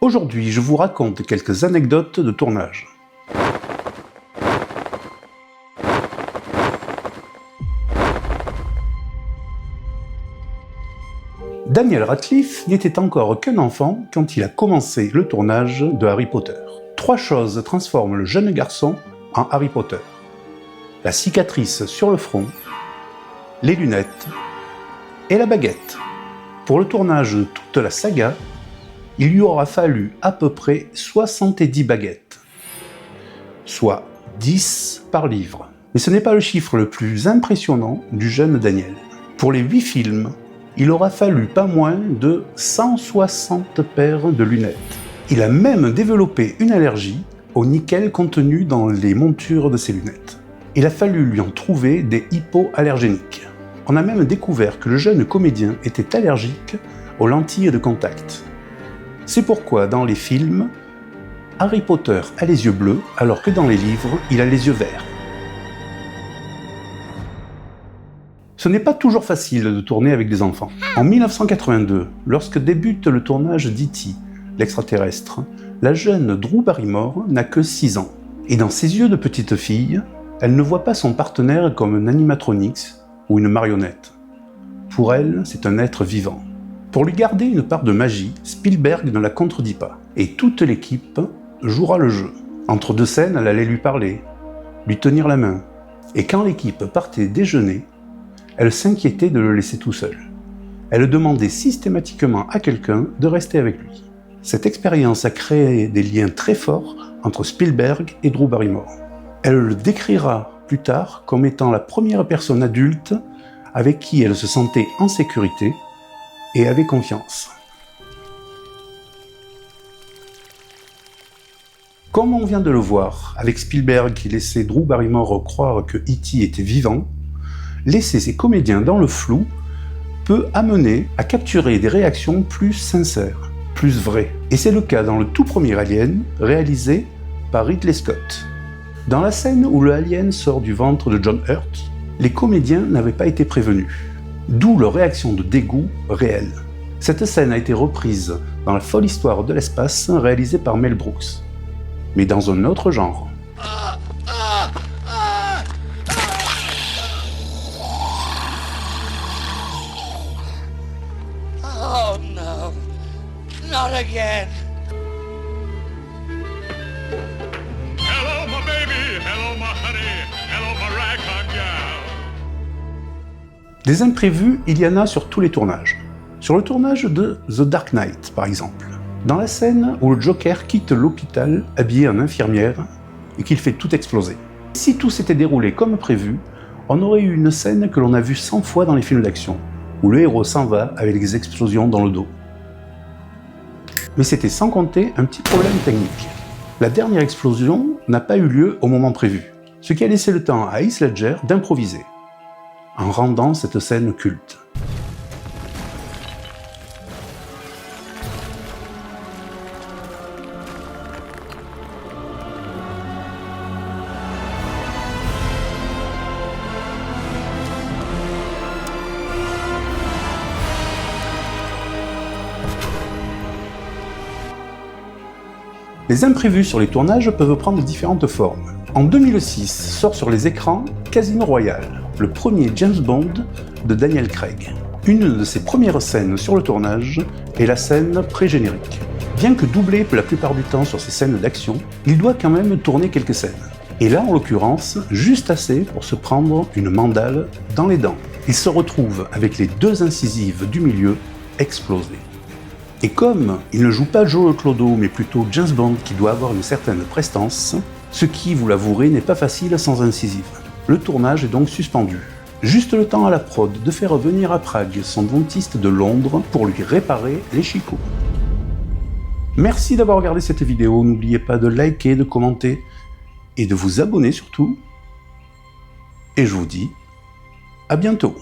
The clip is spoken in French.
Aujourd'hui, je vous raconte quelques anecdotes de tournage. Daniel Radcliffe n'était encore qu'un enfant quand il a commencé le tournage de Harry Potter. 3 choses transforment le jeune garçon en Harry Potter. La cicatrice sur le front, les lunettes et la baguette. Pour le tournage de toute la saga, il lui aura fallu à peu près 70 baguettes, soit 10 par livre. Mais ce n'est pas le chiffre le plus impressionnant du jeune Daniel. Pour les 8 films, il aura fallu pas moins de 160 paires de lunettes. Il a même développé une allergie au nickel contenu dans les montures de ses lunettes. Il a fallu lui en trouver des hypoallergéniques. On a même découvert que le jeune comédien était allergique aux lentilles de contact. C'est pourquoi dans les films, Harry Potter a les yeux bleus alors que dans les livres, il a les yeux verts. Ce n'est pas toujours facile de tourner avec des enfants. En 1982, lorsque débute le tournage d'E.T., l'extraterrestre, la jeune Drew Barrymore n'a que 6 ans. Et dans ses yeux de petite fille, elle ne voit pas son partenaire comme un animatronics ou une marionnette. Pour elle, c'est un être vivant. Pour lui garder une part de magie, Spielberg ne la contredit pas. Et toute l'équipe jouera le jeu. Entre 2 scènes, elle allait lui parler, lui tenir la main. Et quand l'équipe partait déjeuner, elle s'inquiétait de le laisser tout seul. Elle demandait systématiquement à quelqu'un de rester avec lui. Cette expérience a créé des liens très forts entre Spielberg et Drew Barrymore. Elle le décrira plus tard comme étant la première personne adulte avec qui elle se sentait en sécurité et avait confiance. Comme on vient de le voir, avec Spielberg qui laissait Drew Barrymore croire que E.T. était vivant, laisser ses comédiens dans le flou peut amener à capturer des réactions plus sincères, plus vraies. Et c'est le cas dans le tout premier Alien, réalisé par Ridley Scott. Dans la scène où le alien sort du ventre de John Hurt, les comédiens n'avaient pas été prévenus, d'où leur réaction de dégoût réelle. Cette scène a été reprise dans La folle histoire de l'espace, réalisée par Mel Brooks, mais dans un autre genre. Oh no, not again. Hello, my baby. Hello, my honey. Hello, my ragtime gal. Des imprévus, il y en a sur tous les tournages. Sur le tournage de The Dark Knight, par exemple. Dans la scène où le Joker quitte l'hôpital habillé en infirmière et qu'il fait tout exploser. Si tout s'était déroulé comme prévu, on aurait eu une scène que l'on a vue 100 fois dans les films d'action, où le héros s'en va avec des explosions dans le dos. Mais c'était sans compter un petit problème technique. La dernière explosion n'a pas eu lieu au moment prévu, ce qui a laissé le temps à Heath Ledger d'improviser, en rendant cette scène culte. Les imprévus sur les tournages peuvent prendre différentes formes. En 2006 sort sur les écrans Casino Royale, le premier James Bond de Daniel Craig. Une de ses premières scènes sur le tournage est la scène pré-générique. Bien que doublé la plupart du temps sur ces scènes d'action, il doit quand même tourner quelques scènes. Et là, en l'occurrence, juste assez pour se prendre une mandale dans les dents. Il se retrouve avec les 2 incisives du milieu explosées. Et comme il ne joue pas Joe Clodo, mais plutôt James Bond qui doit avoir une certaine prestance, ce qui, vous l'avouerez, n'est pas facile sans incisive. Le tournage est donc suspendu. Juste le temps à la prod de faire venir à Prague son dentiste de Londres pour lui réparer les chicots. Merci d'avoir regardé cette vidéo, n'oubliez pas de liker, de commenter et de vous abonner surtout. Et je vous dis à bientôt.